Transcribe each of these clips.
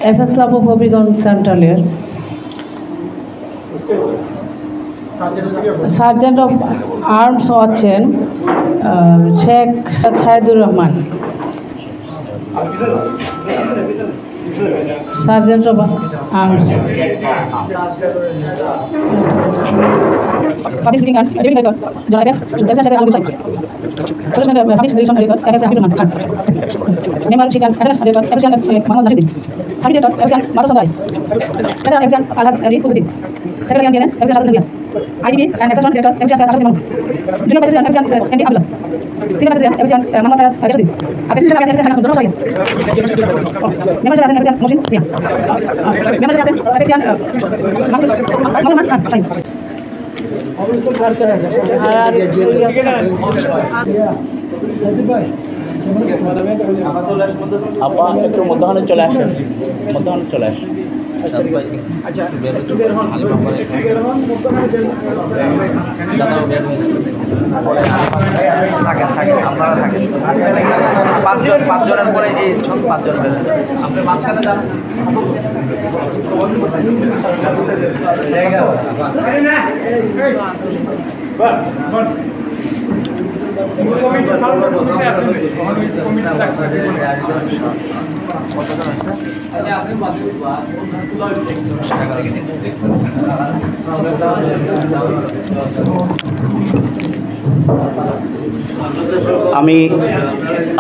FX লাভ হবিগঞ্জ সেন্ট্রালের sergeant of arms হচ্ছেন Sheikh Saidur Rahman. Sergeant of arms IDB and Exception Director, Efficient Asad Imam. Junior President, Efficient ND Abdullah. Senior President, Efficient Muhammad Sayed Ajadi. Assistant President, Efficient Dr. Shahid. Member President, Efficient Mohsin Nia. Member President, Efficient Mahmud Khan Shahid. আপা একটু মধ্যখানে চলে আসেন, মধ্যখানে চলে আসেন। আচ্ছা আপনারা থাকেন পাঁচজনের পরে এই পাঁচজন আপনি মাঝখানে যান।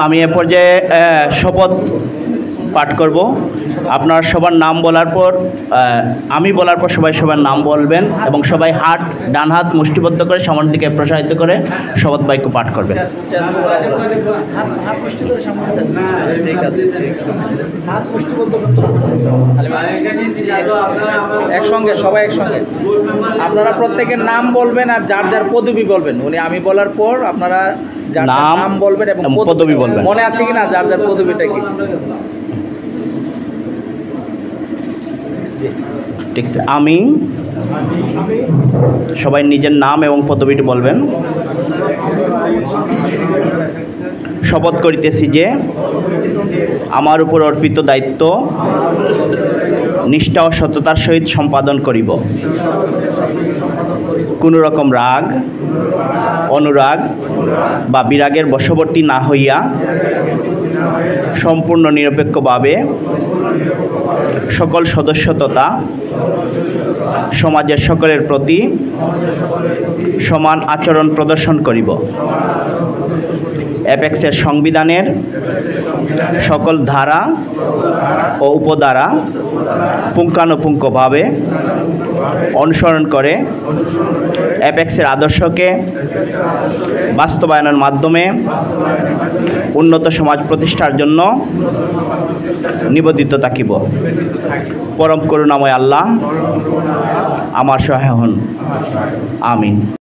আমি এ পর্যায়ে শপথ পাঠ করব। আপনার সবার নাম বলার পর আমি বলার পর সবার নাম বলবেন এবং সবাই ডান হাত মুষ্টিবদ্ধ করে সামনের দিকে প্রসারিত করে শপথ বাক্য পাঠ করবেন। একসঙ্গে সবাই একসঙ্গে আপনারা প্রত্যেকের নাম বলবেন আর যার যার পদবি বলবেন। উনি আমি বলার পর আপনারা যার নাম বলবেন এবং পদবি বলবেন। মনে আছে কিনা যার যার পদবিটা কি? ঠিক আছে, আমি সবাই নিজের নাম এবং পদবিটি বলবেন। শপথ করিতেছি যে আমার উপর অর্পিত দায়িত্ব নিষ্ঠা ও সততার সহিত সম্পাদন করিব। কোনো রকম রাগ, অনুরাগ বা বিরাগের বশবর্তী না হইয়া সম্পূর্ণ নিরপেক্ষভাবে সকল সদস্য তথা সমাজের সকলের প্রতি সমান আচরণ প্রদর্শন করিব। অ্যাপেক্সের সংবিধানের সকল ধারা ও উপধারা পুঙ্খানুপুঙ্খভাবে অনুসরণ করে অ্যাপেক্সের আদর্শকে বাস্তবায়নের মাধ্যমে উন্নত সমাজ প্রতিষ্ঠার জন্য নিবেদিত থাকিব। পরম করুণাময় আল্লাহ আমার সহায় হন। আমিন।